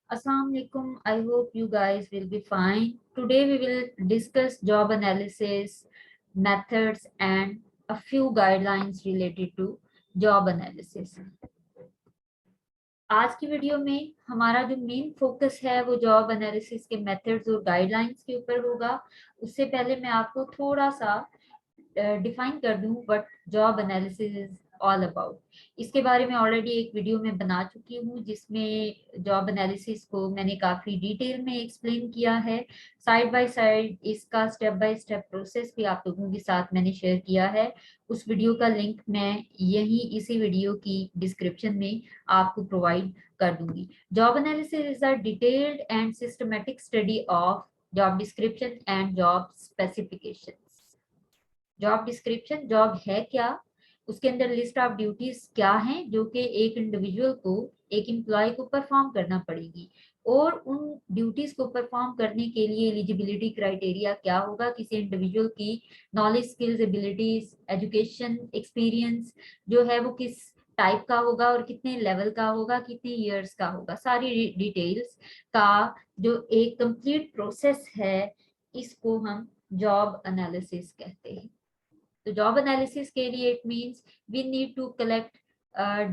Assalamu alaikum. I hope you guys will be fine. Today we will discuss job analysis, methods and a few guidelines related to job analysis. आज की video में हमारा जो main focus है वो job analysis के methods और guidelines के ऊपर होगा। उससे पहले मैं आपको थोड़ा सा डिफाइन कर दूं what job analysis is all about. इसके बारे में ऑलरेडी एक वीडियो में बना चुकी हूँ जिसमें जॉब एनालिसिस को मैंने काफी डिटेल में एक्सप्लेन किया है। साइड बाय साइड इसका स्टेप बाय स्टेप प्रोसेस भी आप लोगों के साथ मैंने शेयर किया है। उस वीडियो का लिंक मैं यही इसी वीडियो की डिस्क्रिप्शन में आपको प्रोवाइड कर दूंगी। Job analysis is a detailed and systematic study of job description and job specification. Job description job है क्या, उसके अंदर लिस्ट ऑफ ड्यूटीज क्या हैं जो कि एक इंडिविजुअल को, एक एम्प्लॉय को परफॉर्म करना पड़ेगी, और उन ड्यूटीज को परफॉर्म करने के लिए एलिजिबिलिटी क्राइटेरिया क्या होगा, किसी इंडिविजुअल की knowledge, skills, abilities, education, experience जो है वो किस टाइप का होगा और कितने लेवल का होगा, कितने इयर्स का होगा, सारी डिटेल्स का जो एक कंप्लीट प्रोसेस है, इसको हम जॉब एनालिसिस कहते हैं। तो जॉब एनालिसिस के लिए it means we need to collect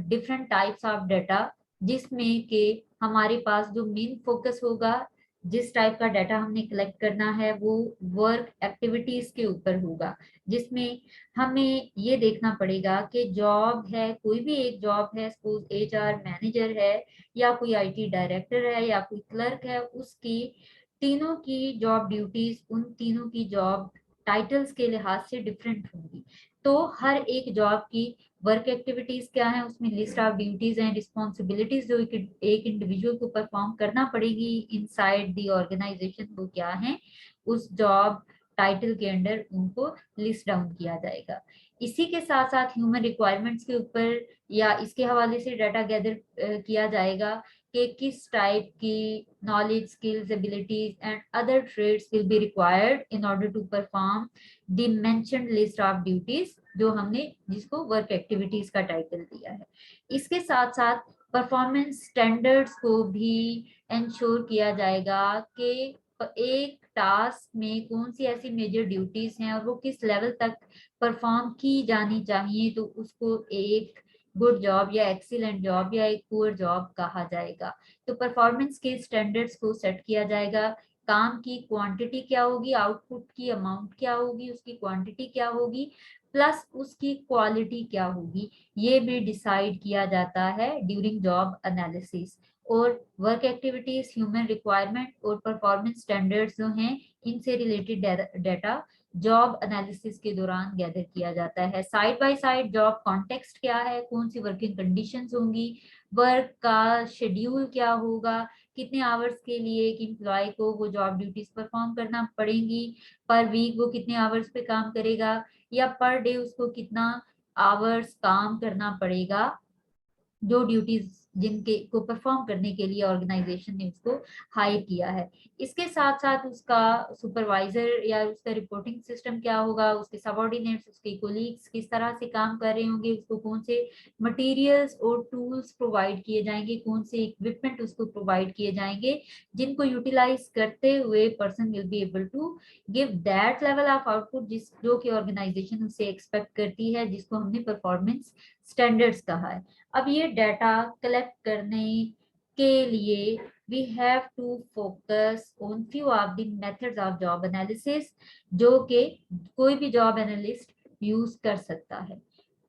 different types of data, जिसमें के हमारे पास जो मेन फोकस होगा, जिस टाइप का डाटा हमने कलेक्ट करना है वो वर्क एक्टिविटीज के ऊपर होगा, जिसमें हमें ये देखना पड़ेगा कि जॉब है, कोई भी एक जॉब है, सपोज एचआर मैनेजर है या कोई आईटी डायरेक्टर है या कोई क्लर्क है, उसकी तीनों की जॉब ड्यूटीज उन तीनों की जॉब टाइटल्स के लिहाज से डिफरेंट होंगी। तो हर एक जॉब की वर्क एक्टिविटीज क्या है, उसमें list of duties and responsibilities जो एक इंडिविजुअल को परफॉर्म करना पड़ेगी इनसाइड द ऑर्गेनाइजेशन, वो क्या है, उस जॉब टाइटल के अंडर उनको लिस्ट डाउन किया जाएगा। इसी के साथ साथ ह्यूमन रिक्वायरमेंट्स के ऊपर या इसके हवाले से डाटा गैदर किया जाएगा कि किस टाइप की knowledge, skills, abilities and other traits will be required in order to perform the mentioned list of duties, जो हमने जिसको वर्क एक्टिविटीज का टाइटल दिया है। इसके साथ साथ परफॉर्मेंस स्टैंडर्ड्स को भी इंश्योर किया जाएगा कि एक टास्क में कौन सी ऐसी मेजर ड्यूटीज हैं और वो किस लेवल तक परफॉर्म की जानी चाहिए, तो उसको एक गुड जॉब या एक्सीलेंट जॉब या एक पुअर जॉब कहा जाएगा। तो परफॉर्मेंस के स्टैंडर्ड्स को सेट किया जाएगा। काम की क्वांटिटी क्या होगी, आउटपुट की अमाउंट क्या होगी, उसकी क्वांटिटी क्या होगी, प्लस उसकी क्वालिटी क्या होगी, ये भी डिसाइड किया जाता है ड्यूरिंग जॉब एनालिसिस। और वर्क एक्टिविटीज, ह्यूमन रिक्वायरमेंट और परफॉर्मेंस स्टैंडर्ड्स जो हैं, इनसे रिलेटेड डाटा जॉब एनालिसिस के दौरान गैदर किया जाता है। Side by side job context क्या है, कौन सी वर्किंग कंडीशंस होंगी, वर्क का शेड्यूल क्या होगा, कितने आवर्स के लिए एक एम्प्लॉय को वो जॉब ड्यूटीज परफॉर्म करना पड़ेंगी, पर वीक वो कितने आवर्स पे काम करेगा या पर डे उसको कितना आवर्स काम करना पड़ेगा, जो ड्यूटीज जिनके को परफॉर्म करने के लिए ऑर्गेनाइजेशन ने उसको हायर किया है। इसके साथ साथ उसका सुपरवाइजर या उसका रिपोर्टिंग सिस्टम क्या होगा, उसके सबऑर्डिनेट्स, उसके कोलीग्स किस तरह से काम कर रहे होंगे, उसको कौन से मटेरियल्स और टूल्स प्रोवाइड किए जाएंगे, कौन से इक्विपमेंट उसको प्रोवाइड किए जाएंगे, जिनको यूटिलाइज करते हुए person will be able to give that level of output जिस जो कि ऑर्गेनाइजेशन उससे एक्सपेक्ट करती है, जिसको हमने परफॉर्मेंस स्टैंडर्ड्स कहा है। अब ये डाटा कलेक्ट करने के लिए we have to focus on few of the methods of job analysis, जो कि कोई भी जॉब एनालिस्ट यूज कर सकता है।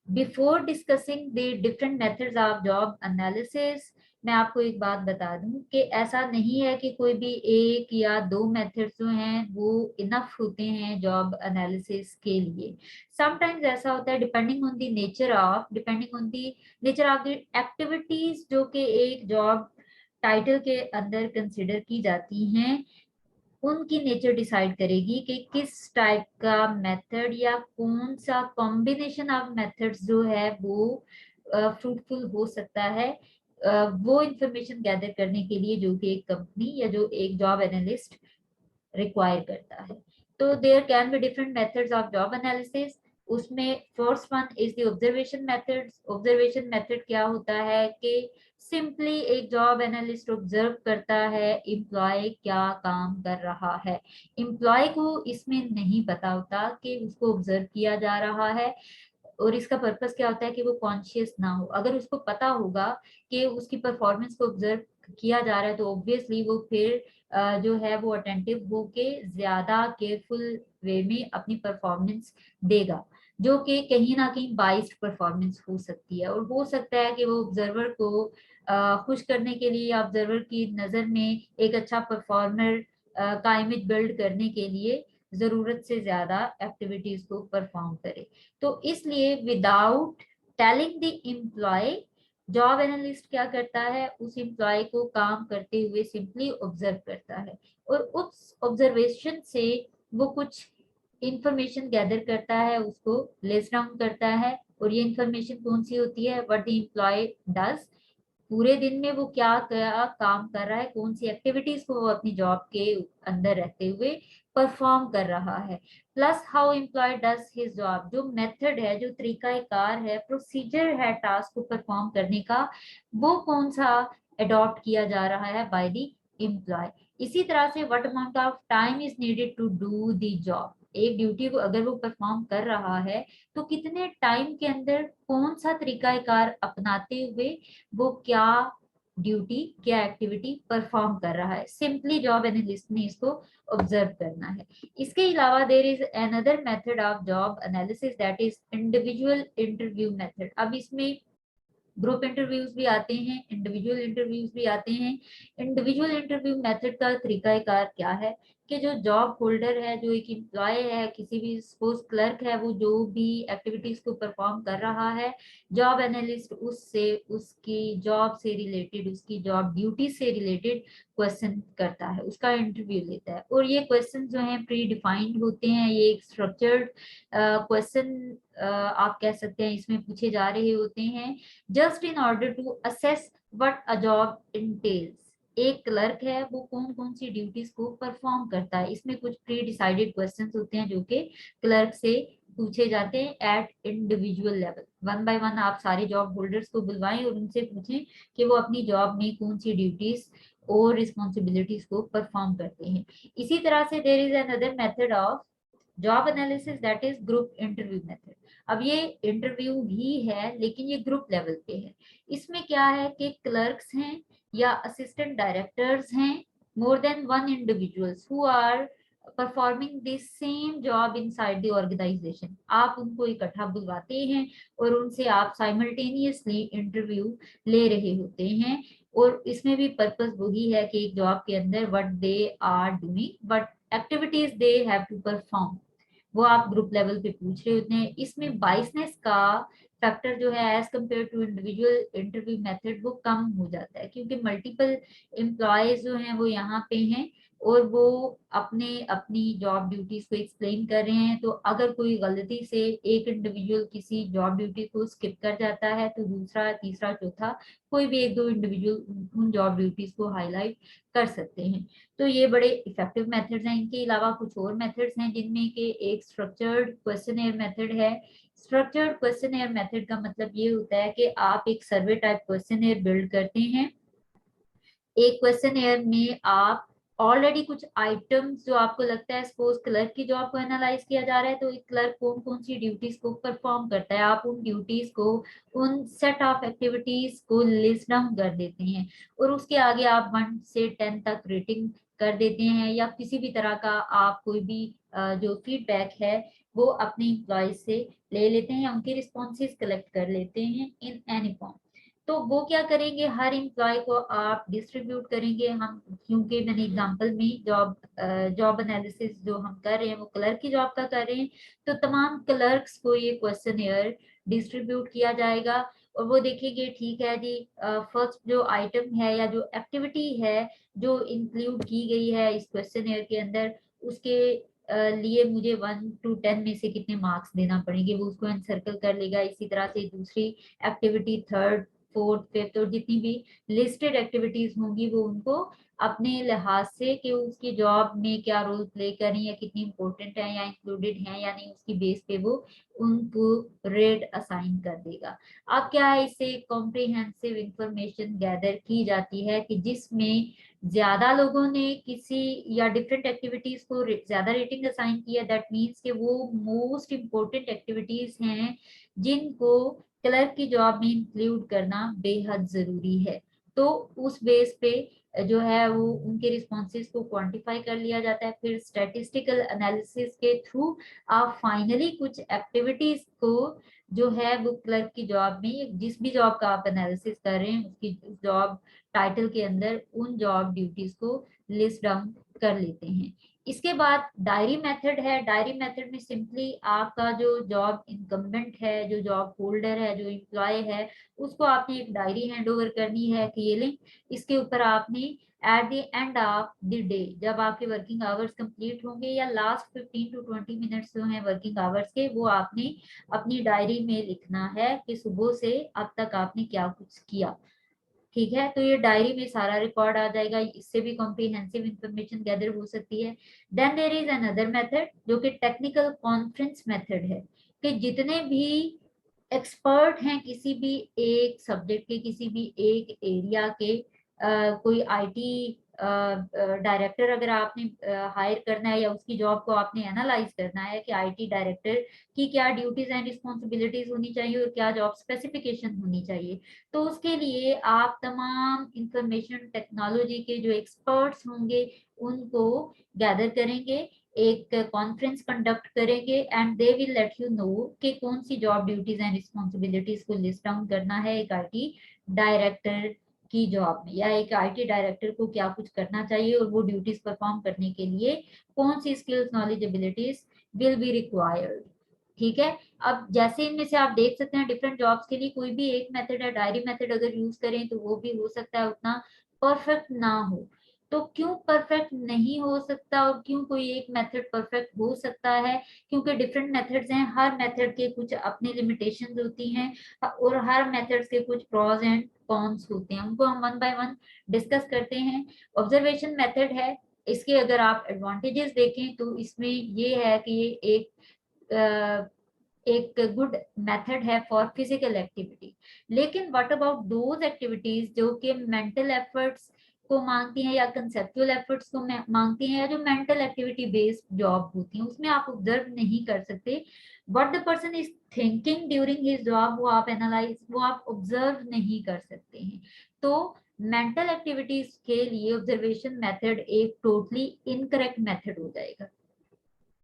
Before discussing the different methods of job analysis, मैं आपको एक बात बता दूं कि ऐसा नहीं है कि कोई भी एक या दो मेथड्स जो हैं वो इनफ होते हैं जॉब एनालिसिस के लिए। समटाइम्स ऐसा होता है, depending on the nature of the activities जो कि एक जॉब टाइटल के अंदर कंसिडर की जाती हैं, उनकी नेचर डिसाइड करेगी कि किस टाइप का मेथड या कौन सा कॉम्बिनेशन ऑफ मेथड्स जो है वो फ्रूटफुल हो सकता है वो इंफॉर्मेशन गैदर करने के लिए जो कि एक कंपनी या जो एक जॉब एनालिस्ट रिक्वायर करता है। तो there can be different methods of job analysis. उसमें first one is the observation methods. Observation method क्या होता है कि सिंपली एक जॉब एनालिस्ट ऑब्जर्व करता है एम्प्लॉय क्या काम कर रहा है। एम्प्लॉय को इसमें नहीं पता होता कि उसको ऑब्जर्व किया जा रहा है, और इसका पर्पस क्या होता है कि वो कॉन्शियस ना हो। अगर उसको पता होगा कि उसकी परफॉर्मेंस को ऑब्जर्व किया जा रहा है तो ऑब्वियसली वो फिर जो है वो अटेंटिव होके ज्यादा केयरफुल वे में अपनी परफॉर्मेंस देगा, जो कि कहीं ना कहीं बाइस्ड परफॉर्मेंस हो सकती है। और हो सकता है कि वो ऑब्जर्वर को खुश करने के लिए, ऑब्जर्वर की नजर में एक अच्छा परफॉर्मर का इमेज बिल्ड करने के लिए जरूरत से ज्यादा एक्टिविटीज को परफॉर्म करे। तो इसलिए without telling the employ, job analyst क्या करता है, उस एम्प्लॉय को काम करते हुए सिंपली ऑब्जर्व करता है, और उस ऑब्जर्वेशन से वो कुछ इंफॉर्मेशन गैदर करता है, उसको लिस्ट डाउन करता है। और ये इंफॉर्मेशन कौन सी होती है, व्हाट द एम्प्लॉय डज, पूरे दिन में वो क्या क्या काम कर रहा है, कौन सी एक्टिविटीज को वो अपनी जॉब के अंदर रहते हुए परफॉर्म कर रहा है, plus how employ does his job, जो मेथड है, जो तरीकाकार है, प्रोसीजर है टास्क को परफॉर्म करने का, वो कौन सा अडॉप्ट किया जा रहा है बाय द एम्प्लॉय। इसी तरह से what amount of time is needed to do the job, एक ड्यूटी को अगर वो परफॉर्म कर रहा है तो कितने टाइम के अंदर कौन सा तरीकाकार अपनाते हुए वो क्या ड्यूटी, क्या एक्टिविटी परफॉर्म कर रहा है। सिंपली जॉब एनालिस्ट ने इसको ऑब्जर्व करना है। इसके अलावा there is another method of job analysis, that is individual interview method. अब इसमें ग्रुप इंटरव्यूज भी आते हैं, इंडिविजुअल इंटरव्यूज भी आते हैं। इंडिविजुअल इंटरव्यू मेथड का तरीकाकार क्या है कि जो जॉब होल्डर है, जो एक एम्प्लॉय है, किसी भी सपोज क्लर्क है, वो जो भी एक्टिविटीज को परफॉर्म कर रहा है, जॉब एनालिस्ट उससे, उसकी जॉब से रिलेटेड, उसकी जॉब ड्यूटी से रिलेटेड क्वेश्चन करता है, उसका इंटरव्यू लेता है। और ये क्वेश्चन जो है प्री डिफाइंड होते हैं, ये एक स्ट्रक्चर्ड क्वेश्चन आप कह सकते हैं इसमें पूछे जा रहे होते हैं, just in order to assess what a job entails. एक क्लर्क है, वो कौन कौन सी ड्यूटीज को परफॉर्म करता है, इसमें कुछ प्री डिसाइडेड क्वेश्चंस होते हैं जो कि क्लर्क से पूछे जाते हैं eight individual level. One by one आप सारे जॉब होल्डर्स को बुलवाएं और उनसे पूछें कि वो अपनी जॉब में कौन सी ड्यूटीज और रिस्पॉन्सिबिलिटीज को परफॉर्म करते हैं। इसी तरह से there is another method of job analysis, that is group interview method. अब ये इंटरव्यू भी है लेकिन ये ग्रुप लेवल पे है। इसमें क्या है कि क्लर्क्स हैं या असिस्टेंट डायरेक्टर्स हैं, more than one individuals who are performing the same job inside the organisation, आप उनको इकट्ठा बुलवाते हैं और उनसे आप साइमल्टेनियसली इंटरव्यू ले रहे होते हैं। और इसमें भी पर्पस वही है कि एक जॉब के अंदर what they are doing, what activities they have to perform, वो आप ग्रुप लेवल पे पूछ रहे होते हैं। इसमें बाइसनेस का फैक्टर जो है as compare to individual interview method वो कम हो जाता है, क्योंकि मल्टीपल एम्प्लॉयज जो हैं वो यहाँ पे हैं और वो अपने अपनी जॉब ड्यूटीज को एक्सप्लेन कर रहे हैं। तो अगर कोई गलती से एक इंडिविजुअल किसी जॉब ड्यूटी को स्किप कर जाता है तो दूसरा, तीसरा, चौथा, कोई भी एक दो इंडिविजुअल उन जॉब ड्यूटीज को हाईलाइट कर सकते हैं। तो ये बड़े इफेक्टिव मेथड्स हैं। इनके अलावा कुछ और मेथड्स हैं जिनमें के एक स्ट्रक्चर्ड क्वेश्चनेयर मेथड है। स्ट्रक्चर्ड क्वेश्चनेयर मेथड का मतलब ये होता है कि आप एक सर्वे टाइप क्वेश्चनेयर बिल्ड करते हैं। एक क्वेश्चनेयर में आप ऑलरेडी कुछ आइटम्स जो आपको लगता है, सपोज क्लर्क की जॉब को एनालाइज किया जा रहा है तो एक क्लर्क कौन कौन सी ड्यूटीज को परफॉर्म करता है, आप उन ड्यूटीज को, उन सेट ऑफ एक्टिविटीज को लिस्ट डाउन कर देते हैं और उसके आगे आप 1 से 10 तक रेटिंग कर देते हैं, या किसी भी तरह का आप कोई भी जो फीडबैक है वो अपने एम्प्लॉय से ले लेते हैं या उनके रिस्पॉन्सेज कलेक्ट कर लेते हैं इन एनी फॉर्म। तो वो क्या करेंगे, हर एम्प्लॉय को आप डिस्ट्रीब्यूट करेंगे। हम क्योंकि मैंने एग्जांपल में जॉब एनालिसिस जो हम कर रहे हैं वो क्लर्क की जॉब का कर रहे हैं, तो तमाम क्लर्क्स को ये क्वेश्चनेयर डिस्ट्रीब्यूट किया जाएगा और वो देखेंगे ठीक है जी, फर्स्ट जो आइटम है या जो एक्टिविटी है जो इंक्लूड की गई है इस क्वेश्चनेयर के अंदर, उसके लिए मुझे 1 to 10 में से कितने मार्क्स देना पड़ेंगे, वो उसको एनसर्कल कर लेगा। इसी तरह से दूसरी एक्टिविटी, थर्ड, फोर्थ, फिफ्थ और जितनी भी लिस्टेड एक्टिविटीज होंगी वो उनको अपने लिहाज से कि उसकी जॉब में क्या रोल प्ले करें या कितनी इंपॉर्टेंट है या इंक्लूडेड है या नहीं, उसकी बेस पे वो उनको रेट असाइन कर देगा। अब क्या है, इससे कॉम्प्रिहेंसिव इंफॉर्मेशन गैदर की जाती है कि जिसमें ज्यादा लोगों ने किसी या डिफरेंट एक्टिविटीज को ज्यादा रेटिंग असाइन किया, दैट मीन्स कि वो मोस्ट इम्पोर्टेंट एक्टिविटीज हैं जिनको क्लर्क की जॉब में इंक्लूड करना बेहद जरूरी है। तो उस बेस पे जो है वो उनके रिस्पॉन्सेज को क्वांटिफाई कर लिया जाता है। फिर स्टैटिस्टिकल एनालिसिस के थ्रू आप फाइनली कुछ एक्टिविटीज को जो है वो क्लर्क की जॉब में, जिस भी जॉब का आप एनालिसिस कर रहे हैं उसकी जॉब टाइटल के अंदर उन जॉब ड्यूटीज को लिस्ट डाउन कर लेते हैं। इसके बाद डायरी मेथड है। डायरी मेथड में सिंपली आपका जो जॉब इनकम्बेंट है, जो जॉब होल्डर है, जो एम्प्लॉय है, उसको आपने एक डायरी हैंड ओवर करनी है कि ये लिंक, इसके ऊपर आपने at the end of the day, जब आपके वर्किंग आवर्स कंप्लीट होंगे या लास्ट 15 to 20 मिनट्स जो हैं वर्किंग आवर्स के, वो आपने अपनी डायरी में लिखना है कि सुबह से अब तक आपने क्या कुछ किया। ठीक है, तो ये डायरी में सारा रिकॉर्ड आ जाएगा, इससे भी कॉम्प्रिहेंसिव इंफॉर्मेशन गैदर हो सकती है। Then there is another method जो कि टेक्निकल कॉन्फ्रेंस मेथड है, कि जितने भी एक्सपर्ट हैं किसी भी एक सब्जेक्ट के, किसी भी एक एरिया के, कोई आईटी डायरेक्टर अगर आपने हायर करना है या उसकी जॉब को आपने एनालाइज करना है कि आईटी डायरेक्टर की क्या ड्यूटीज एंड रिस्पॉन्सिबिलिटीज होनी चाहिए और क्या जॉब स्पेसिफिकेशन होनी चाहिए, तो उसके लिए आप तमाम इंफॉर्मेशन टेक्नोलॉजी के जो एक्सपर्ट्स होंगे उनको गैदर करेंगे, एक कॉन्फ्रेंस कंडक्ट करेंगे and they will let you know कि कौन सी जॉब ड्यूटीज एंड रिस्पॉन्सिबिलिटीज को लिस्ट डाउन करना है एक आईटी डायरेक्टर की जॉब में, या एक आईटी डायरेक्टर को क्या कुछ करना चाहिए और वो ड्यूटीज परफॉर्म करने के लिए कौन सी skills, knowledge, abilities will be required. ठीक है, अब जैसे इनमें से आप देख सकते हैं डिफरेंट जॉब्स के लिए कोई भी एक मेथड है, डायरी मेथड अगर यूज करें तो वो भी हो सकता है उतना परफेक्ट ना हो। तो क्यों परफेक्ट नहीं हो सकता और क्यों कोई एक मेथड परफेक्ट हो सकता है? क्योंकि डिफरेंट मेथड्स हैं, हर मेथड के कुछ अपनी लिमिटेशंस होती हैं और हर मेथड्स के कुछ प्रॉज एंड कॉन्स होते हैं, उनको हम वन बाय वन डिस्कस करते हैं। ऑब्जर्वेशन मेथड है, इसके अगर आप एडवांटेजेस देखें तो इसमें ये है कि ये एक गुड मेथड है फॉर फिजिकल एक्टिविटी। लेकिन व्हाट अबाउट दोज एक्टिविटीज जो कि मेंटल एफर्ट्स को मांगती हैं या कंसेप्चुअल एफर्ट्स को मांगती हैं, या जो मेंटल एक्टिविटी बेस्ड जॉब होती हैं उसमें आप ऑब्जर्व नहीं कर सकते। What the person is thinking during his job वो आप एनालाइज, वो आप ऑब्जर्व नहीं कर सकते हैं। तो मेंटल एक्टिविटीज के लिए ऑब्जर्वेशन मेथड एक टोटली इनकरेक्ट मेथड हो जाएगा,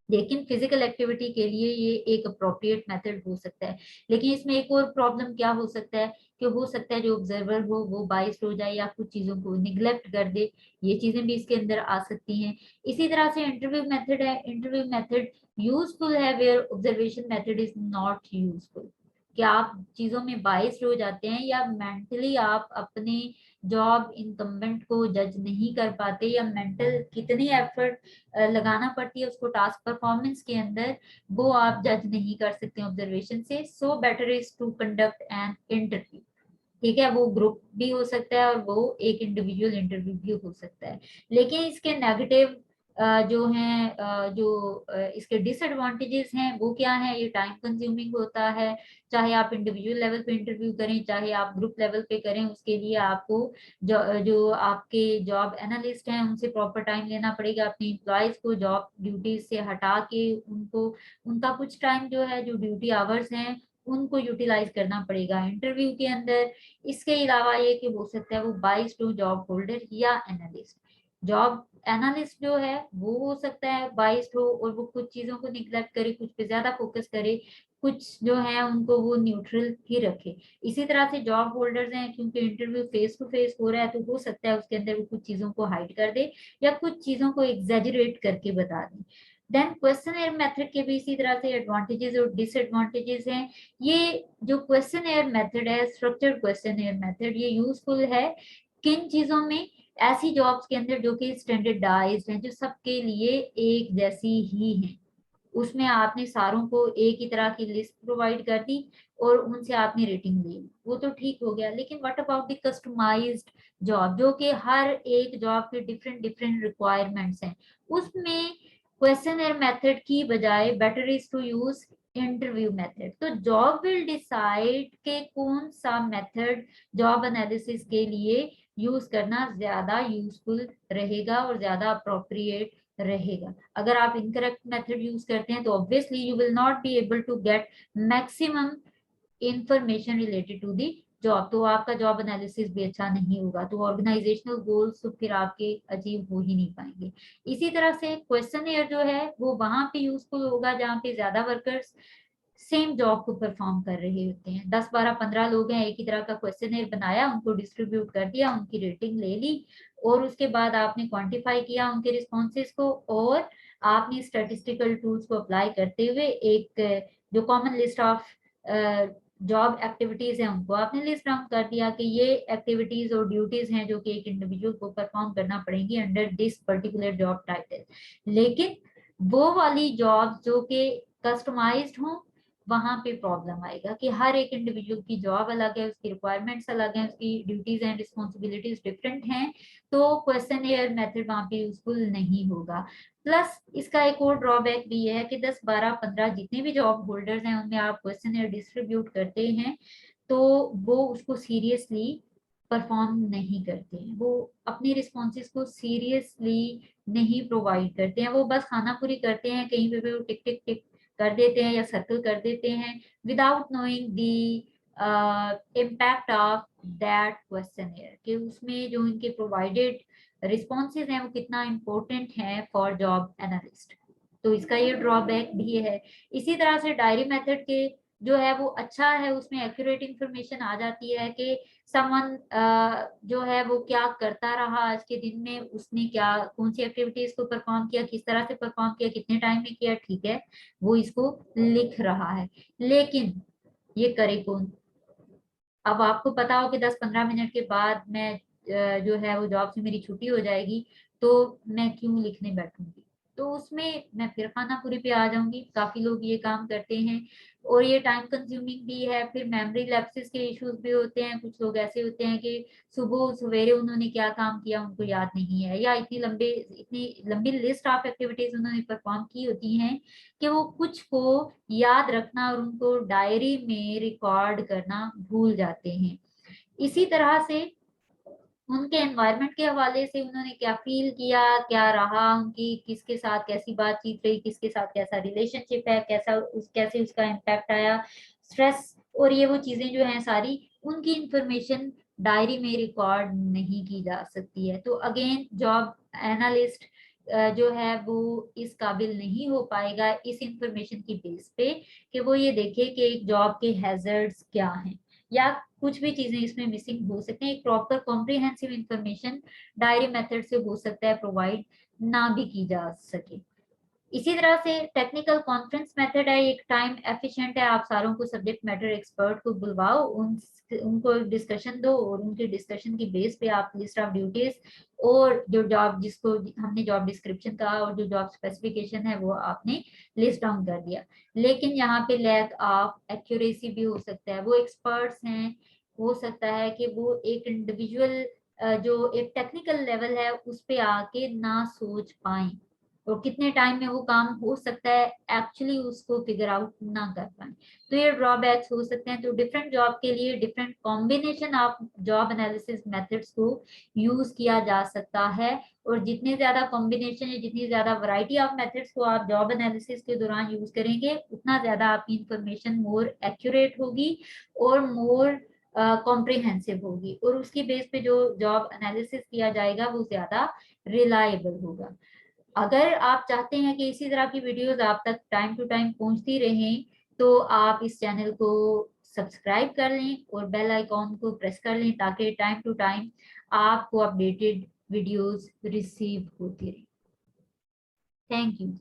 लेकिन फिजिकल एक्टिविटी के लिए ये एक अप्रोप्रिएट मेथड हो सकता है। लेकिन इसमें एक और प्रॉब्लम क्या हो सकता है कि हो सकता है जो ऑब्जर्वर हो वो बाइस्ड हो जाए या कुछ चीजों को निग्लेक्ट कर दे, ये चीजें भी इसके अंदर आ सकती हैं। इसी तरह से इंटरव्यू मेथड है। इंटरव्यू मेथड यूजफुल है where observation method is not useful. क्या आप चीजों में बाइस्ड हो जाते हैं या मेंटली आप अपने जॉब इनकम्बेंट को जज नहीं कर पाते, या मेंटल कितनी एफर्ट लगाना पड़ती है उसको टास्क परफॉर्मेंस के अंदर, वो आप जज नहीं कर सकते ऑब्जर्वेशन से। So better is to conduct an interview. ठीक है, वो ग्रुप भी हो सकता है और वो एक इंडिविजुअल इंटरव्यू भी हो सकता है। लेकिन इसके नेगेटिव जो हैं, जो इसके डिसएडवांटेजेस हैं वो क्या है? ये टाइम कंज्यूमिंग होता है, चाहे आप इंडिविजुअल लेवल पे इंटरव्यू करें चाहे आप ग्रुप लेवल पे करें, उसके लिए आपको जो आपके जॉब एनालिस्ट हैं उनसे प्रॉपर टाइम लेना पड़ेगा, अपने एम्प्लॉयज को जॉब ड्यूटीज से हटा के उनको उनका कुछ टाइम जो है, जो ड्यूटी आवर्स हैं उनको यूटिलाइज करना पड़ेगा इंटरव्यू के अंदर। इसके अलावा ये कि हो सकता है वो बाइस टू जॉब होल्डर या एनालिस्ट, जॉब एनालिस्ट जो है वो हो सकता है बाइस्ड हो और वो कुछ चीजों को निग्लेक्ट करे, कुछ पे ज्यादा फोकस करे, कुछ जो है उनको वो न्यूट्रल ही रखे। इसी तरह से जॉब होल्डर्स हैं, क्योंकि इंटरव्यू फेस टू फेस हो रहा है तो हो सकता है उसके अंदर वो कुछ चीजों को हाइड कर दे या कुछ चीजों को एग्जेजरेट करके बता दे। देन क्वेश्चन एयर मेथड के भी इसी तरह से एडवांटेजेस और डिसएडवांटेजेस हैं। ये जो क्वेश्चन एयर मेथड है, स्ट्रक्चर्ड क्वेश्चन एयर मेथड, ये यूजफुल है किन चीजों में? ऐसी जॉब्स के अंदर जो कि स्टैंडर्डाइज्ड हैं, जो सबके लिए एक जैसी ही हैं। उसमें आपने सारों को एक ही तरह की लिस्ट प्रोवाइड कर दी और उनसे आपने रेटिंग ली, वो तो ठीक हो गया। लेकिन what about the customised job, जो कि हर एक जॉब के डिफरेंट डिफरेंट रिक्वायरमेंट्स हैं, उसमें क्वेश्चनर मेथड की बजाय better is to use interview method. तो जॉब विल डिसाइड के कौन सा मेथड जॉब एनालिसिस के लिए यूज करना ज्यादा यूजफुल रहेगा और ज्यादा अप्रोप्रिएट रहेगा। अगर आप इनकरेक्ट मेथड यूज करते हैं तो obviously you will not be able to get maximum information related to the job, तो आपका जॉब एनालिसिस भी अच्छा नहीं होगा, तो ऑर्गेनाइजेशनल गोल्स तो फिर आपके अचीव हो ही नहीं पाएंगे। इसी तरह से क्वेश्चनएयर जो है वो वहां पे यूजफुल होगा जहाँ पे ज्यादा वर्कर्स सेम जॉब को परफॉर्म कर रहे होते हैं। 10 12 15 लोग हैं, एक ही तरह का क्वेश्चनएयर बनाया, उनको डिस्ट्रीब्यूट कर दिया, उनकी रेटिंग ले ली और उसके बाद आपने क्वांटिफाई किया उनके रिस्पॉन्सेज को और आपने स्टैटिस्टिकल टूल्स को अप्लाई करते हुए एक जो common list of job activities हैं उनको आपने लिस्ट डाउन कर दिया कि ये एक्टिविटीज और ड्यूटीज हैं जो कि एक इंडिविजुअल को परफॉर्म करना पड़ेंगी under this particular job title. लेकिन वो वाली जॉब जो कि कस्टमाइज्ड हो, वहां पे प्रॉब्लम आएगा कि हर एक इंडिविजुअल की जॉब अलग है, उसकी रिक्वायरमेंट्स अलग हैं, उसकी ड्यूटीज एंड रिस्पॉन्सिबिलिटीज डिफरेंट हैं, तो क्वेश्चन एयर मेथड वहां पे यूजफुल नहीं होगा। प्लस इसका एक और ड्रॉबैक भी है कि 10 12 15 जितने भी जॉब होल्डर्स हैं उनमें आप क्वेश्चन एयर डिस्ट्रीब्यूट करते हैं तो वो उसको सीरियसली परफॉर्म नहीं करते हैं, वो अपनी रिस्पॉन्सेज को सीरियसली नहीं प्रोवाइड करते हैं, वो बस खाना पूरी करते हैं, कहीं पे भी वो टिक टिक टिक कर देते हैं या सर्कल कर देते हैं without knowing the impact of that questionnaire, कि उसमें जो इनके प्रोवाइडेड रिस्पॉन्सेज हैं वो कितना इम्पोर्टेंट है फॉर जॉब एनालिस्ट। तो इसका ये ड्रॉबैक भी है। इसी तरह से डायरी मेथड के जो है वो अच्छा है, उसमें एक्यूरेट इंफॉर्मेशन आ जाती है कि समवन जो है वो क्या करता रहा आज के दिन में, उसने क्या कौन सी एक्टिविटीज को परफॉर्म किया, किस तरह से परफॉर्म किया, कितने टाइम में किया, ठीक है वो इसको लिख रहा है। लेकिन ये करे कौन? अब आपको पता हो कि 10 15 मिनट के बाद मैं जो है वो जॉब से मेरी छुट्टी हो जाएगी, तो मैं क्यों लिखने बैठूंगी? तो उसमें मैं फिर खानापुरी पे आ जाऊंगी। काफी लोग ये काम करते हैं और ये टाइम कंज्यूमिंग भी है। फिर मेमोरी लैप्सेस के इश्यूज भी होते हैं, कुछ लोग ऐसे होते हैं कि सुबह सवेरे उन्होंने क्या काम किया उनको याद नहीं है, या इतनी लंबी लिस्ट ऑफ एक्टिविटीज उन्होंने परफॉर्म की होती हैं कि वो कुछ को याद रखना और उनको डायरी में रिकॉर्ड करना भूल जाते हैं। इसी तरह से उनके एनवायरनमेंट के हवाले से उन्होंने क्या फील किया, क्या रहा, उनकी किसके साथ कैसी बातचीत रही, किसके साथ कैसा रिलेशनशिप है, कैसे उसका इम्पैक्ट आया, स्ट्रेस, और ये वो चीजें जो हैं सारी उनकी इंफॉर्मेशन डायरी में रिकॉर्ड नहीं की जा सकती है। तो अगेन जॉब एनालिस्ट जो है वो इस काबिल नहीं हो पाएगा इस इंफॉर्मेशन की बेस पे कि वो ये देखे कि एक जॉब के हैजर्ड्स क्या हैं या कुछ भी चीजें इसमें मिसिंग हो सकते हैं। एक proper comprehensive information diary method से हो सकता है प्रोवाइड ना भी की जा सके। इसी तरह से टेक्निकल कॉन्फ्रेंस मेथड है, एक टाइम एफिशिएंट है, आप सारों को सब्जेक्ट मैटर एक्सपर्ट को बुलवाओ, उनको डिस्कशन दो और उनके डिस्कशन की बेस पे आप लिस्ट ऑफ ड्यूटीज और जो जॉब जिसको हमने जॉब डिस्क्रिप्शन कहा और जो जॉब स्पेसिफिकेशन है वो आपने लिस्ट डाउन कर दिया। लेकिन यहाँ पे लैक ऑफ एक्यूरेसी भी हो सकता है, वो एक्सपर्ट्स हैं, हो सकता है कि वो एक इंडिविजुअल जो एक टेक्निकल लेवल है उस पे आके ना सोच पाए और कितने टाइम में वो काम हो सकता है एक्चुअली उसको फिगर आउट ना कर पाए। तो ये ड्रॉबैक्स हो सकते हैं। तो डिफरेंट जॉब के लिए different combination of job analysis methods को यूज किया जा सकता है और जितने ज्यादा कॉम्बिनेशन या जितनी ज्यादा वैरायटी ऑफ मेथड्स को आप जॉब एनालिसिस के दौरान यूज करेंगे उतना ज्यादा आपकी इंफॉर्मेशन मोर एक्यूरेट होगी और मोर कॉम्प्रिहेंसिव होगी और उसकी बेस पे जो जॉब एनालिसिस किया जाएगा वो ज्यादा रिलायबल होगा। अगर आप चाहते हैं कि इसी तरह की वीडियोस आप तक टाइम टू टाइम पहुंचती रहें तो आप इस चैनल को सब्सक्राइब कर लें और बेल आइकॉन को प्रेस कर लें ताकि टाइम टू टाइम आपको अपडेटेड वीडियोस रिसीव होती रहे। Thank you.